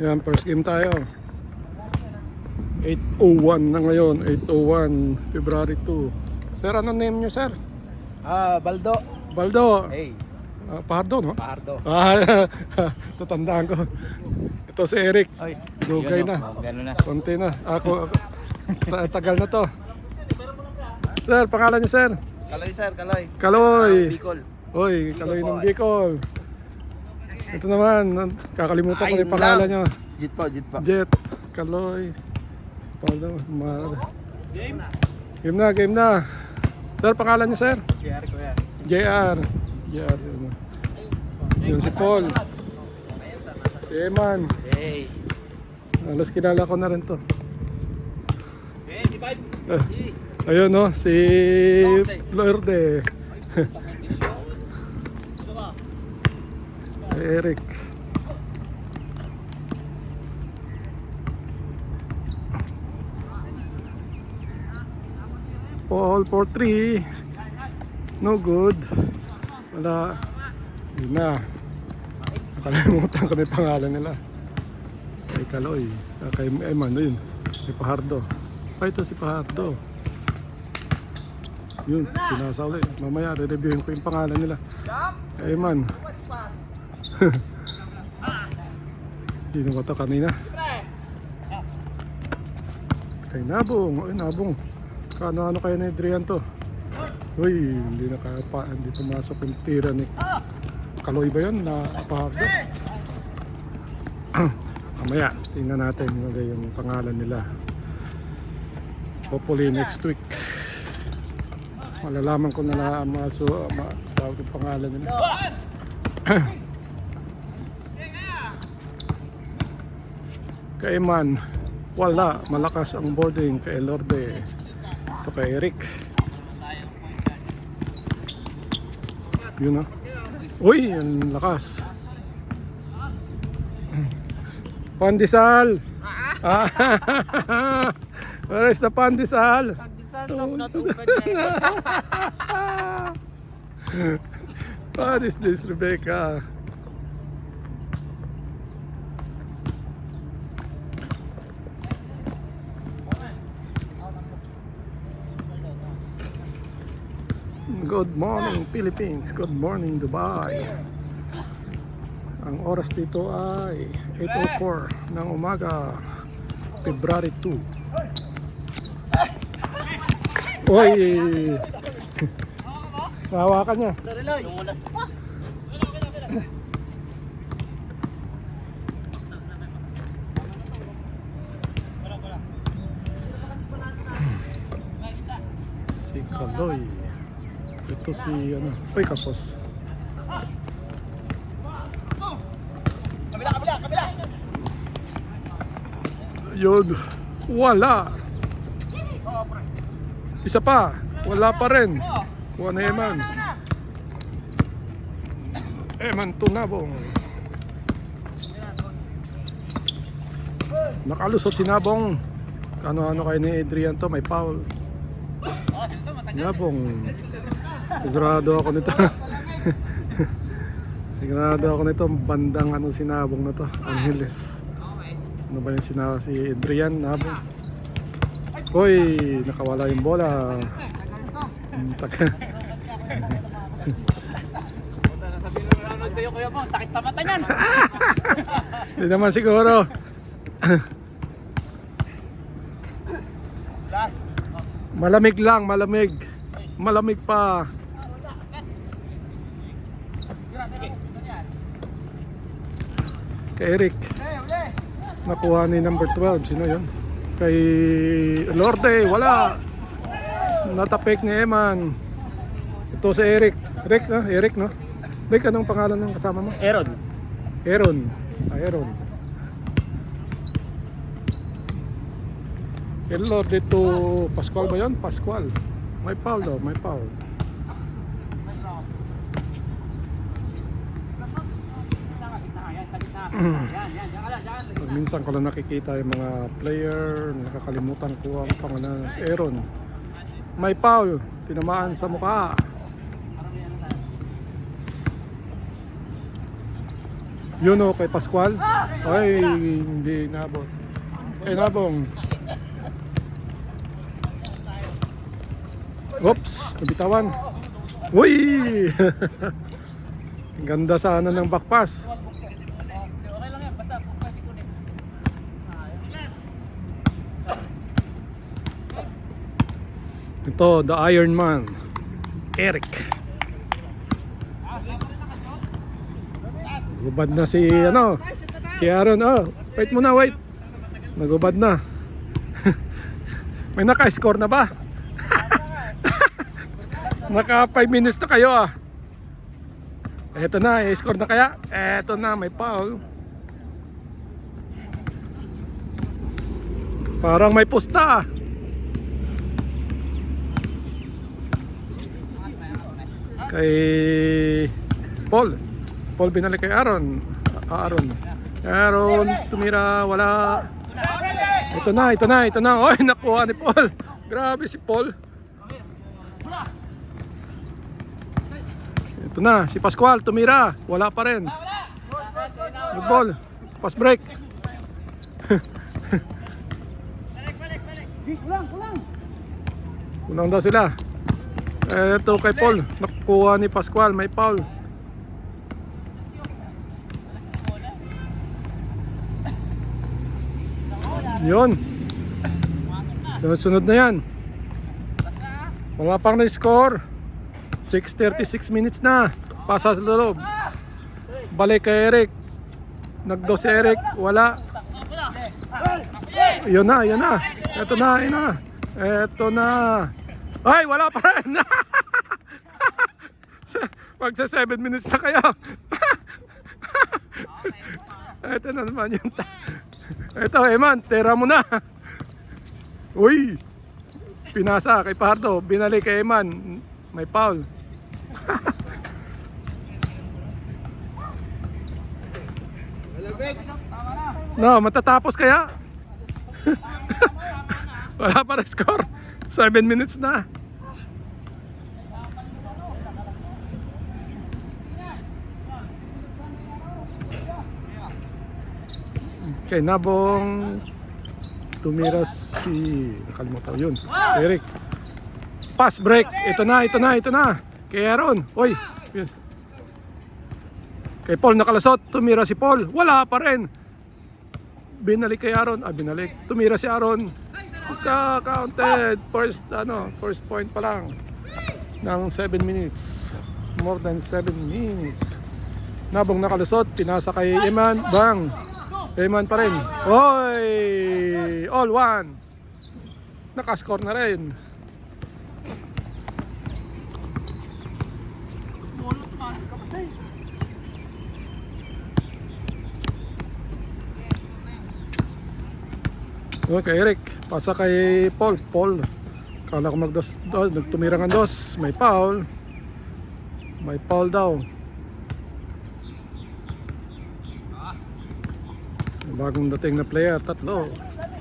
Yan, first game tayo. 8:01 na ngayon, 8:01, February 2. Sir, ano name nyo, sir? Baldo. Baldo. Hey, Pahardo, no? Pahardo. Tutandaan ko. Ito si Eric. Oy, Dugay yun, na. Gano'n na. Konti na. Tagal na to. Sir, pangalan niyo, sir? Kaloy, sir, Kaloy. Kaloy. Bicol. Oy, Kaloy Bicol ng po. Bicol. Ito naman, kakalimutan ko yung pangalan niyo. Jit po, Jit po. Jet, Kaloy. Paldo, game na. Sir, pangalan niyo, sir? JR ko yan. JR. JR. Yun si Paul. Si Eman. Hey. Alas kilala ko na rin to. Ayun, no, si Lorde. Eric. Paul for 3. No good. Wala. Yun na. Nakalimutan ko na yung pangalan nila. Kay Kaloy. Kay Eman, yun. Si Pahardo. Ito si Pahardo. Yun, pinasa ulit. Mamaya, re-reviewin ko yung pangalan nila. Eman. Sino ba ito kanina? Kay Nabong. Ay, Nabong. Kano-ano kayo na Adrian to? Uy, hindi pumasok yung tira ni Kaloy ba yun? Na Pahardo? Mamaya, tingnan natin yung pangalan nila. Hopefully next week malalaman ko na tawag yung pangalan nila. Kay Man, wala, malakas ang boarding. Kay Lorde, ito kay Eric. Yun na. Uy, ang lakas. Pandesal. Where is the pandesal? What is this, Rebecca? Good morning Philippines, good morning Dubai. Ang oras dito ay 8:04 ng umaga, February 2. Oy! Hawakan niya. Lumulas pa. Si Kaloy. Ito si ano, Uy, Kapos. Kabila. Yun. Wala. Isa pa. Wala pa rin. Kuha na Eman. Eman Tunabong. Nakalusot si Nabong. Ano kayo ni Adrian to? May foul. Nabong. Sigurado ako nito. Sigurado ako nito. Bandang ano si Nabong na to. Angeles. Ano ba yung sinawa si Adrian Nabong? Hoy, nakawala yung bola. Sa'yo kuya mo, sakit sa mata niyan. Hindi naman siguro. Malamig lang, malamig. Malamig pa. Kay Eric. Nakuha ni number 12. Sino yun? Kay Lorde, wala. Natapik ni Eman. Ito si Eric. Eric, no? Eric, no? Eric, anong pangalan ng kasama mo? Aaron. Aaron. Aaron. Kay Lorde to Pascual ba yun? Pascual. May foul daw, may foul. Minsan ko lang nakikita yung mga player, nakakalimutan ko ang pangalan si Aaron. May foul, tinamaan sa mukha. Yun o, kay Pascual. Ay, hindi nabot. Kay Nabong. Oops, nabitawan. Uy! Ang ganda sana ng back pass. Okay lang yan, basta pwede kunin. Ito, the Iron Man. Eric. Nagubad na si si Aaron. Oh, wait muna, wait. Nagubad na. May naka-score na ba? Naka 5 minutes na kayo ah. Eto na, i-score na kaya? Eto na, may foul. Parang may pusta ah. Kay Paul binalik kay Aaron. Aaron tumira, wala. Ito na. Oy, nakuha ni Paul. Grabe si Paul. Ito na, si Pascual tumira, wala pa rin. Good ball. Pass break. Kulang daw sila. Ito kay Paul, nakuha ni Pascual, may foul. Yun. Sunod-sunod na yan. Wala pang na-score. 6:36 minutes na. Pasa sa loob. Balik kay Eric. Nagdo si Eric, wala. Yun na. Ito na. Ay, wala pa rin. Magsa 7 minutes na kayo. Ito na naman yun. Ito, Eman, tera mo na. Uy, pinasa kay Pardo, binalik kay Eman. May foul. No, matatapos kaya? Wala pa rin score. 7 minutes na. Okay, Nabong tumira si nakalimutan yun. Eric. Pass break. Ito na. Kay Aaron. Oy. Yun. Kay Paul nakalasot. Tumira si Paul. Wala pa rin. Binalik kay Aaron. Binalik. Tumira si Aaron. Counted. First point pa lang. Ng 7 minutes. More than 7 minutes. Nabong nakalusot. Pinasa kay Eman. Bang. Eman pa rin. Oy! All one. Nakascore na rin. Okay, Eric. Pasa kay Paul. Kala ko nagtumira ng dos. May foul. May foul daw. Bagong dating na player, tatlo.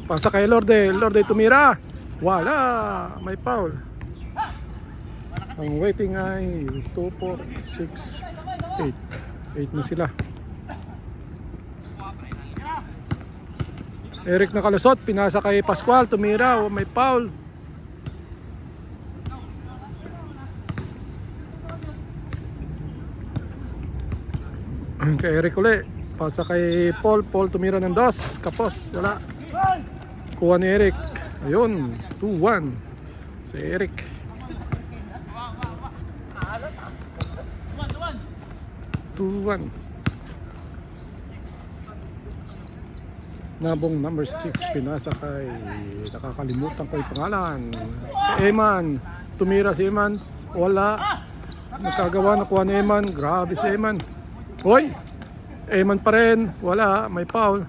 Pasa kay Lorde tumira. Wala, may foul. Ang waiting ay 2, 4, 6, 8. 8 na sila. Eric nakalusot, pinasa kay Pascual, tumira, may foul. Kay Eric ulit. Pasa kay Paul tumira ng dos, kapos, wala. Kuha ni Eric. Ayun, 2-1 si Eric. Nabong number 6 pinasa kay, nakakalimutan ko yung pangalan, kay Eman. Tumira si Eman, wala. Nagkagawa, nakuha ni Eman. Grabe si Eman. Hoy! Eman pa rin, wala, may foul.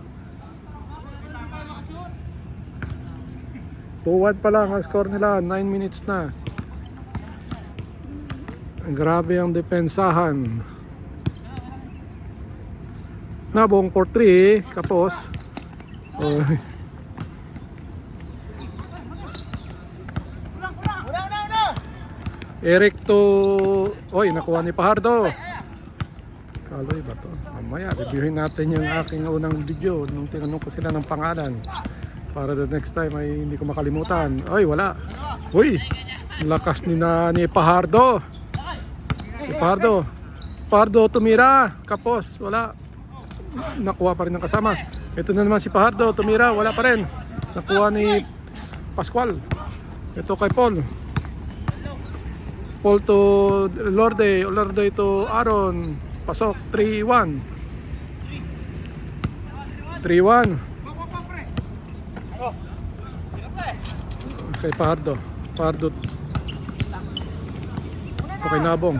2-1 pa lang ang score nila, 9 minutes na. Grabe ang depensahan. Nabong for 3, kapos. Eric to, nakuha ni Pahardo. Kaloy ba to? Mamaya, reviewin natin yung aking unang video nung tinanong ko sila ng pangalan. Para the next time ay hindi ko makalimutan. Ay, wala. Uy, lakas ni Pajardo. Pajardo tumira. Kapos, wala. Nakuha pa rin ng kasama. Ito na naman si Pajardo, tumira, wala pa rin. Nakuha ni Pascual. Ito kay Paul. Paul to Lorde, Lorde to Aaron. Pasok, 3-1. 3-1. Kay Pajardo. Pajardo. Ito kay Nabong.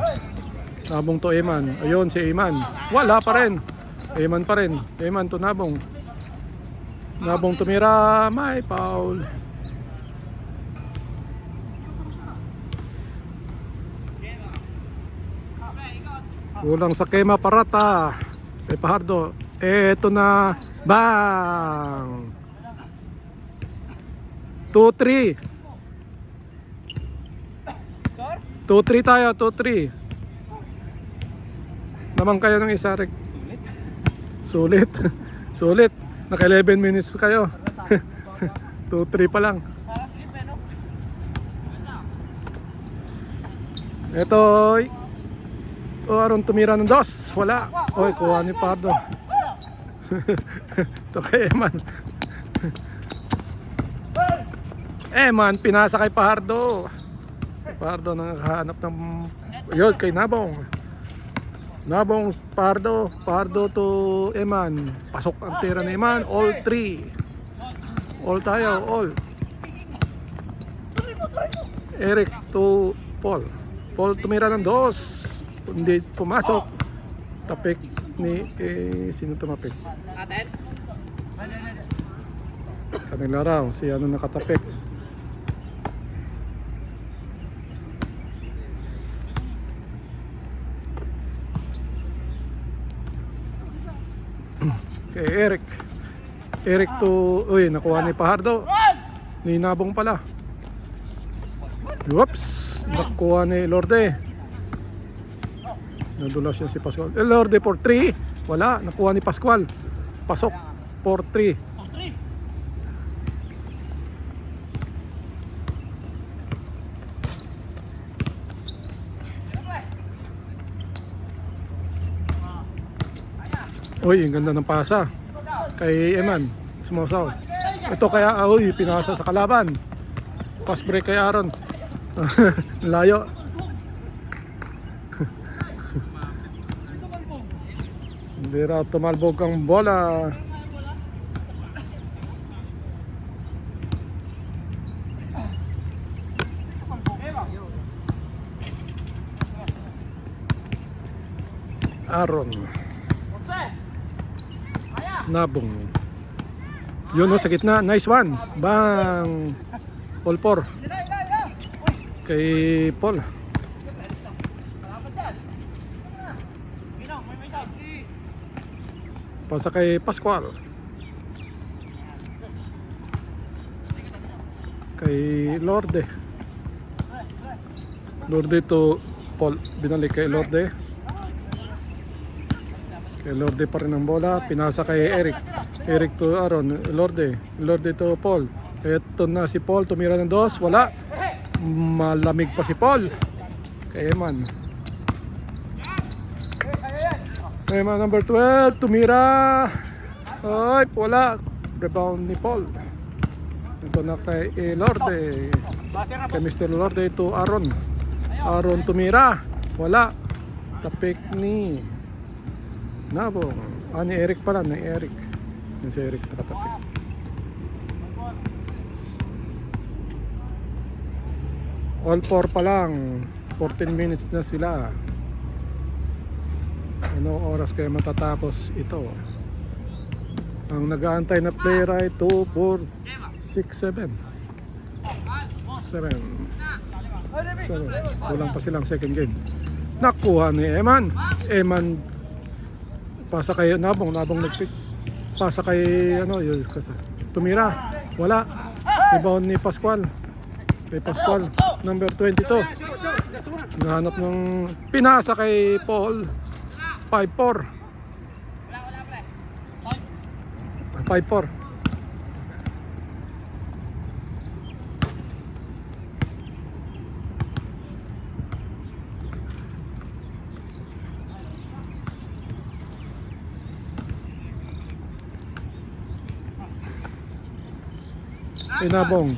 Nabong to Eman. Ayun si Eman. Wala pa rin. Eman pa rin. Eman to Nabong. Nabong tumira. May foul. Kulang sa Kema Parata. Kay Pajardo. Eto na. Bang! 2-3. 2-3 tayo. 2-3. Naman kayo ng isa, Rick. Sulit. Sulit. Naka 11 minutes pa kayo. 2-3 pa lang. Ito. Aaron tumira ng 2. Wala. Oy, kuha ni Pardo. Ito kay Eman. Eman, pinasa kay Pajardo. Pajardo nakahanap ng... Yun, kay Nabong. Nabong, Pajardo. Pajardo to Eman. Pasok ang tira ni Eman. All 3. All tayo, all. Eric to Paul. Paul tumira ng 2. Hindi pumasok. Tapik ni... sino tumapik? Kanila raw. Si ano nakatapik. Kay Eric. Eric to... Uy, nakuha ni Pajardo. Ni Nabong pala. Whoops! Nakuha ni Lorde. Nadulas siya si Pascual. Lorde for 3. Wala. Nakuha ni Pascual. Pasok. For 3. Uy, ang ganda ng pasa. Kay Eman. Sumasaw. Ito kaya, uy, pinasa sa kalaban. Pass break kay Aaron. Layo. Hindi raw tumalbog ang bola. Aaron. Nabong. Yun o, sa gitna. Nice one. Bang. All 4. Kay Paul. Pasa kay Pascual. Kay Lorde. Lorde to Paul. Binalik kay Lorde. Kay Lorde pa rin ang bola. Pinasa kay Eric. Eric to Aaron. Lorde. Lorde to Paul. Ito na si Paul. Tumira ng 2. Wala. Malamig pa si Paul. Kay Eman. Eman number 12. Tumira. Ay, wala. Rebound ni Paul. Ito na kay Lorde. Kay Mr. Lorde to Aaron. Aaron tumira. Wala. Tapik ni Nabong. Ni Eric pala. Ni Eric. Yung si Eric nakatapik. All 4 pa lang. 14 minutes na sila. Ano oras kaya matatapos ito? Ang nag-aantay na player ay 2, 4, 6, 7. 7. Kulang pa silang second game. Nakuha ni Eman. Eman pasa kay Nabong. Nabong nagpick. Pasa kay ano, yun, tumira. Wala. Rebound ni Pascual. Kay Pascual. Number 22. Nahanap ng pinasa kay Paul. 5-4. 5-4. Inabong.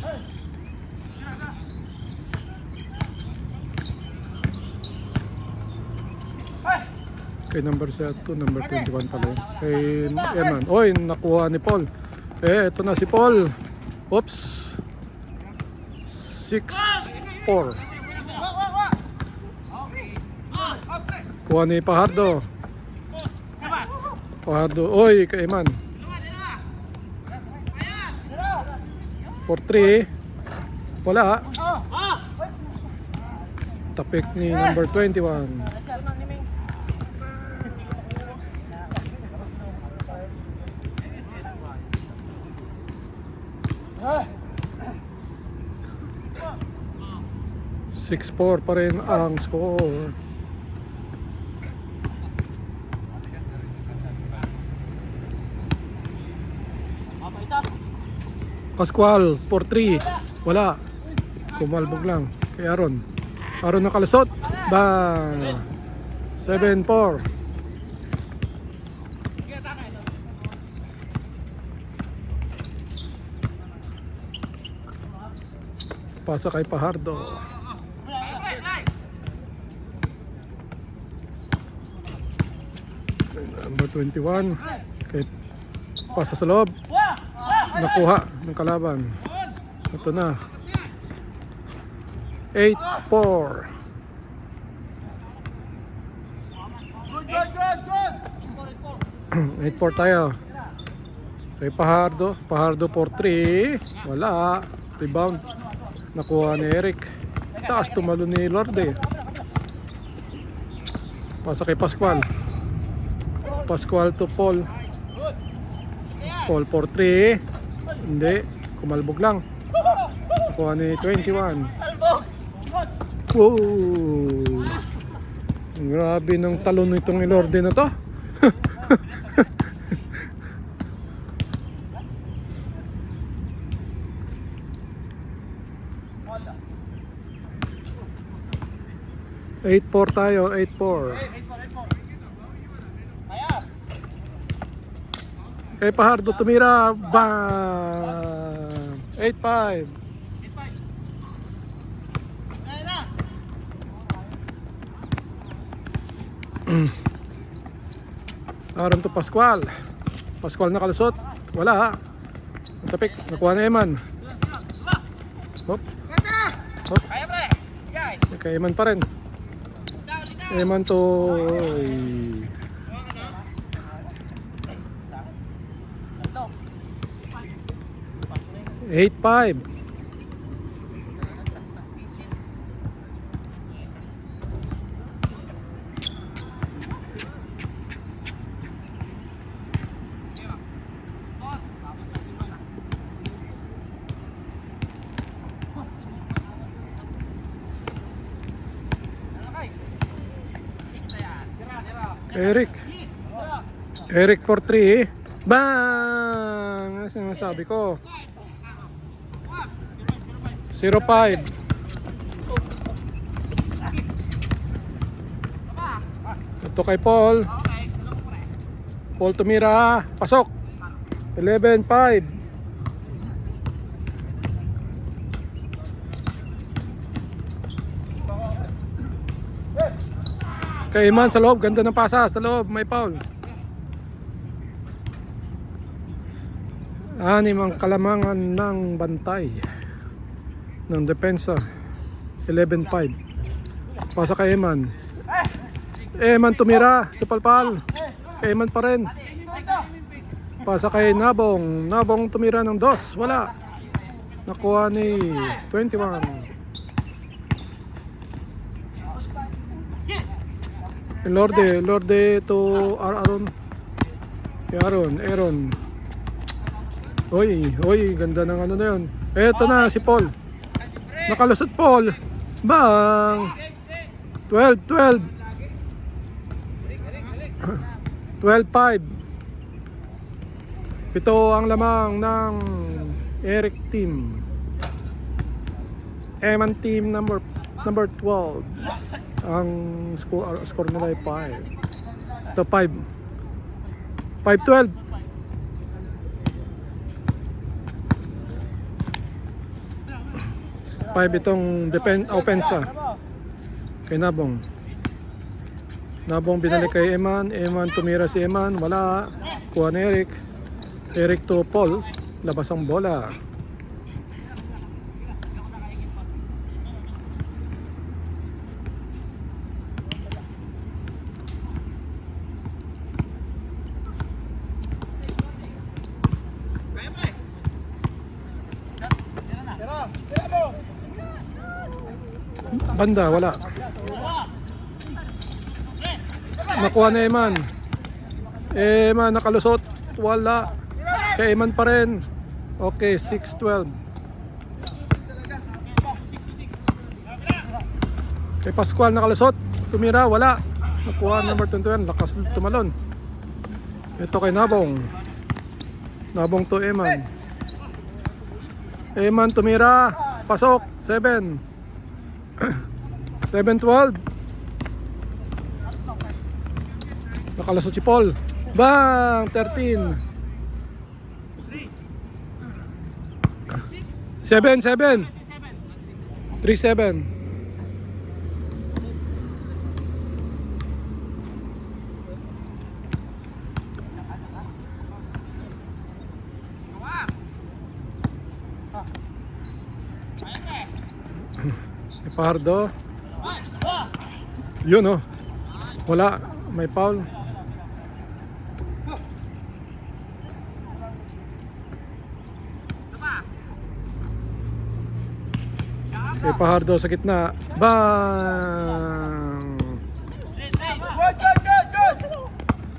Kay number 2, number 21 pala yun. Kay Eman. Oy, nakuha ni Paul. Ito na si Paul. Oops. 6-4. Kuha ni Pajardo. Pajardo. Oy, kay Eman. 4-3. Wala. Tapik ni number 21. Six 4 pa rin ang score. Pascual 4-3. Wala. Kumalbog lang kay Aaron. Aaron nakalusot. Bang. 7-4. Pasa kay Pajardo. Number 21. Kay pasa sa loob. Nakuha ng kalaban. Ito na. 8-4. Good. 8-4 tayo. Kay Pajardo. Pajardo 4-3. Wala. Rebound. Nakuha ni Eric. Taas tumalo ni Lorde. Pasa kay Pascual. Pascual to Paul. Paul 4-3. Hindi. Kumalbog lang. Nakuha ni 21. Wow. Grabe ng talon nitong Lorde na to. Eight 4 tayo, 8-4. Kay Pajardo tumira, bang! 8-5. Aaron to Pascual. Pascual nakalusot. Wala. Ang tapik, nakuha na Eman. Hop. Hop. Kay Eman pa rin. Eman to 8-5. Eric 4-3. Bang! Ano sinasabi ko? 0-5. Ito kay Paul. Paul tumira. Pasok. 11-5. Kay Iman sa loob. Ganda ng pasa. Sa loob. May Paul. Anim ang kalamangan ng bantay ng depensa. 11-5. Pasa kay Eman. Eman tumira sa palpal. Kay Eman pa rin. Pasa kay Nabong. Nabong tumira ng 2. Wala. Nakuha ni 21. Lorde to Aaron. Kay Aaron. Oy, ganda ng ano na yun. Eto na si Paul. Nakalusot Paul. Bang! 12-12. 12-5. Ito ang lamang ng Eric team. Eman team number 12. Ang score nila ay 5. Ito 5. 5-12. Itong opensa kay Nabong. Nabong binalik kay Eman. Eman tumira si Eman. Wala. Kuha ni Eric. Eric to Paul. Labas ang bola. Banda, wala. Nakuha na Eman. Eman nakalusot. Wala. Kay Eman pa rin. Okay, 6-12. Kay Pascual nakalusot. Tumira, wala. Nakuha number 21. Lakas tumalon. Ito kay Nabong. Nabong to Eman. Eman tumira. Pasok. 7. 7-12. Nakalusot si Paul. Bang! 13. 7-7. 3-7. Pardo. Yun oh. Wala. May foul. Kay Pahardo sa gitna. Bang!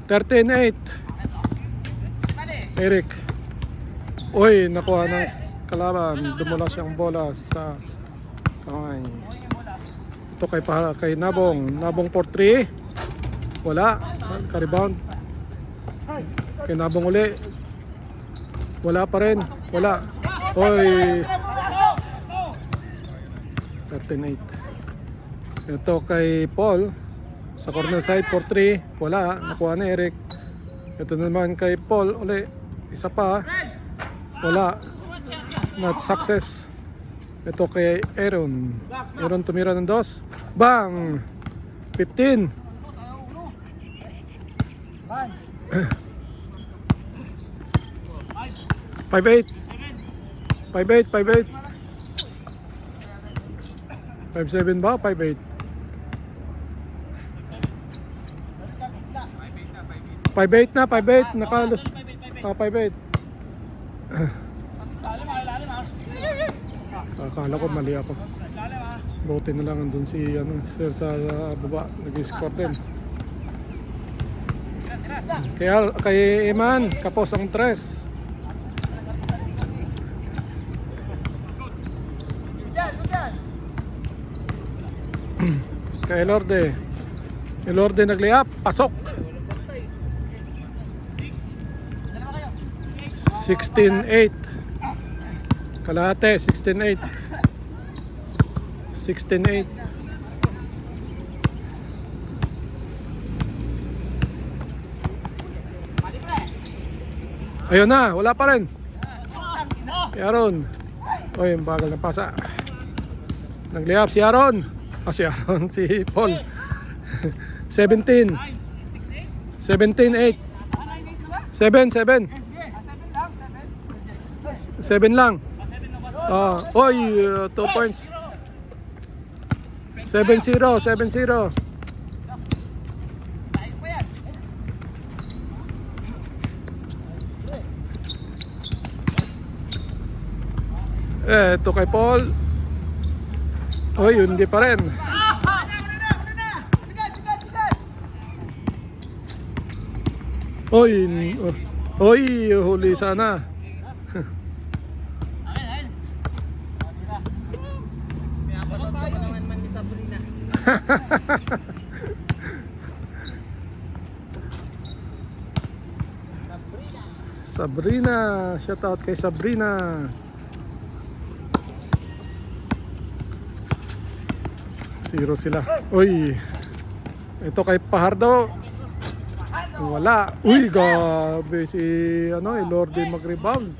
13-8. Eric. Uy, nakuha ng kalaban. Dumula siyang bola sa kamay. Ito kay Nabong. Nabong for 3. Wala. Ka-rebound. Kay Nabong uli. Wala pa rin. Wala. Uy. 13-8. Ito kay Paul. Sa corner side for 3. Wala. Nakuha na Eric. Ito naman kay Paul. Uli. Isa pa. Wala. Not success. Ito kay Aaron. Aaron tumira ng 2. Bang! 15. 5-8. 5-8. 5-8. 5-7 ba? 5-8. 5-8 na. 5-8. Nakalos. 5-8. Akala ko mali ako. Buti na lang andun si sir sa baba. Nag-score din. Kay Eman, kapos ang 3. Kay Elorde. Elorde nag-layup. Pasok. 16-8. Kalahati, 16-8. 16-8. Ayun na, wala pa rin. Si Aaron. Uy, yung bagal na pasa. Nag-layup si Aaron. Si Aaron, si Paul. 17. 17-8. 7 lang. 2 points. 7-0. Ito kay Paul. Hindi pa rin. Huli sana. Sabrina, shout out kay Sabrina. Zero sila. Uy. Ito kay Pahardo. Wala. Uy, gabi si Lorde mag-rebound.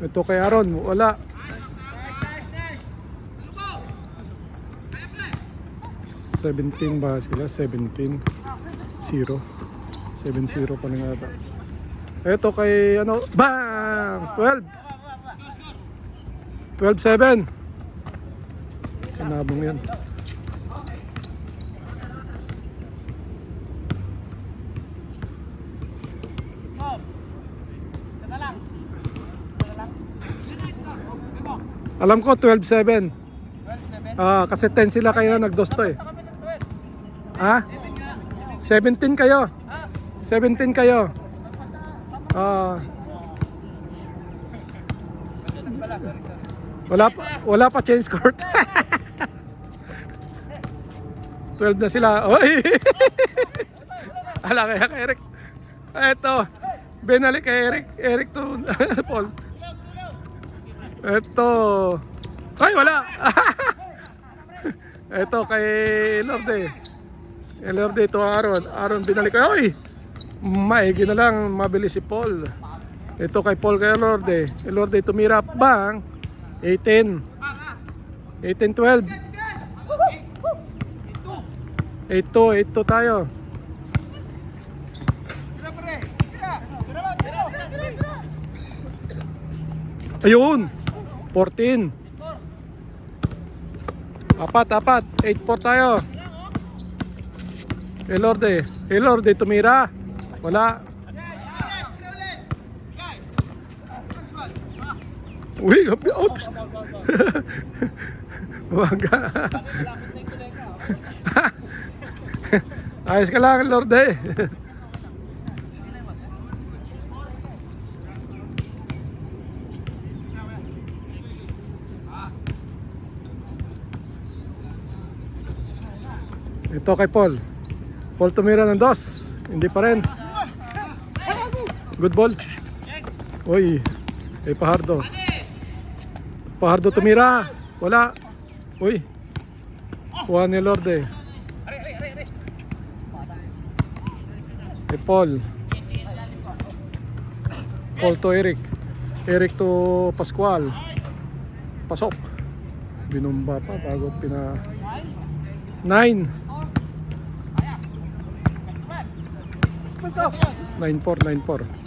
Ito kay Aaron, wala. 17 ba sila? 17. 0. 7-0 pa lang ata. Ito kay bang! 12. 12-7. Sinabong yan. Alam ko 12-7. 12-7. Kasi 10 sila kayo nagdosto eh. Kami ng 12. Ha? 17 kayo. 17 kayo. Wala pa change court. 12 na sila. Oy. Ala kaya kay Eric. Eto. Benalik kay Eric. Eric to Paul. Eto. Ay, wala. Eto kay Lorde. Lorde to Aaron. Aaron binalik. Oy. Maigi na lang. Mabilis si Paul. Ito kay Paul kay Lorde. Lorde tumira. Bang. 18. 18-12. 8-2 tayo. Ayun. 14. Apat. 8-4 tayo. Lorde tumira. Wala. Uy, oops. Waga. Ayos ka lang, Lorde. Ito kay Paul. Paul tumira ng 2. Hindi pa rin. Good ball. Uy, kay Pahardo. Pahardo tumira. Wala. Uy. Kuha ni Lorde. Kay Paul. Paul to Eric. Eric to Pascual. Pasok. Binumba pa bago 9. 9-4.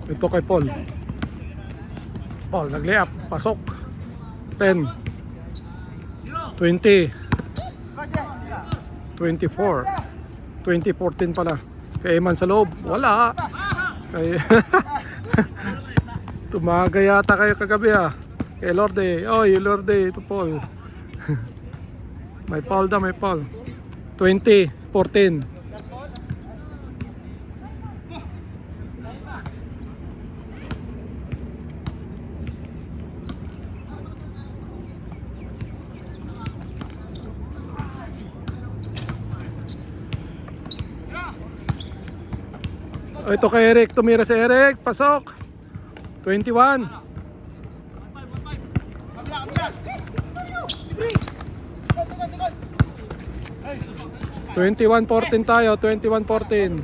Ito kay Paul. Paul nag-layup, pasok. 10. 20. 24. 20-14 pala. Kay Eman sa loob, wala. Kay tumaga yata kayo kagabi ha. Kay Lorde. Oy, Lorde, ito Paul. May Paul. 20-14. Ito kay Eric, tumira si Eric, pasok. 21. 21-14 tayo, 21-14.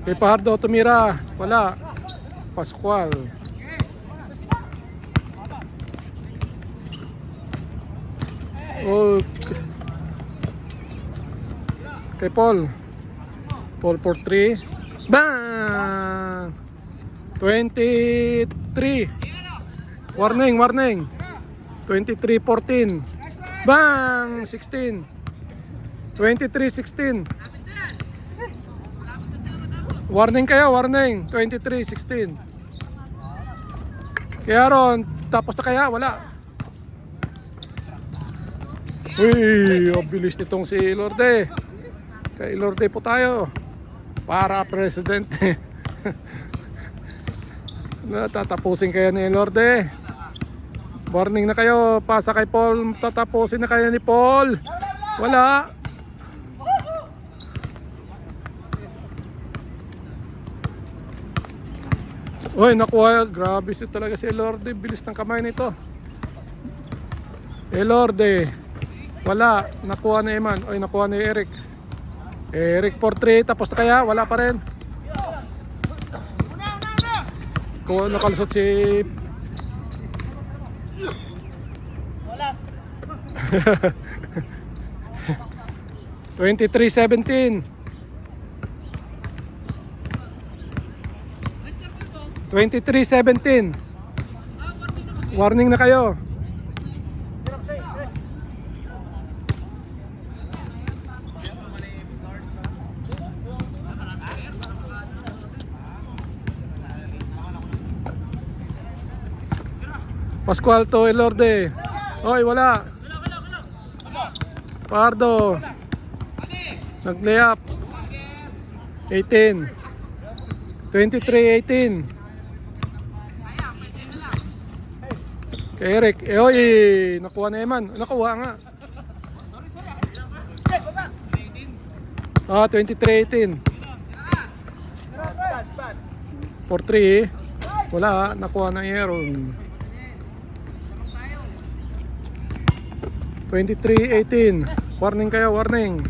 Kay Pahardo tumira, wala. Pascual. Oh. Kay Paul. Paul for 3. Bang! 23. Warning. 23-14. Bang! 16. 23-16. Warning kayo, 23-16. Kaya Aaron, tapos na kaya? Wala. Uy, bilis nitong si Lorde. Kay Lorde po tayo. Para presidente. Tatapusin kaya ni Lorde. Warning na kayo. Pasa kay Paul. Tatapusin na kaya ni Paul. Wala. Uy, nakuha. Grabe si talaga si Lorde. Bilis ng kamay nito. Lorde. Wala. Nakuha ni Eman. Uy, nakuha ni Eric. Eric for 3. Tapos na kaya? Wala pa rin. Kuha nakalusot si 23-17. 23-17. Warning na kayo. Pascual to Elorde. Hoy, wala. Pardo. Nag-layup. 18. 23-18. Kay Eric. Oy, nakuha na Eman. Nakuha nga. 23-18. 4-3. Wala, nakuha na Aaron. 23-18. Warning kayo, warning.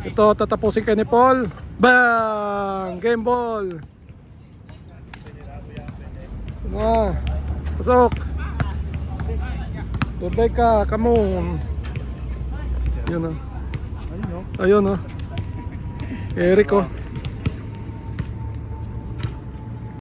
Ito, tatapusin kayo ni Paul. Bang! Game ball. Pasok. Turbay ka, come on. Yun o. Ayun o. Eric o.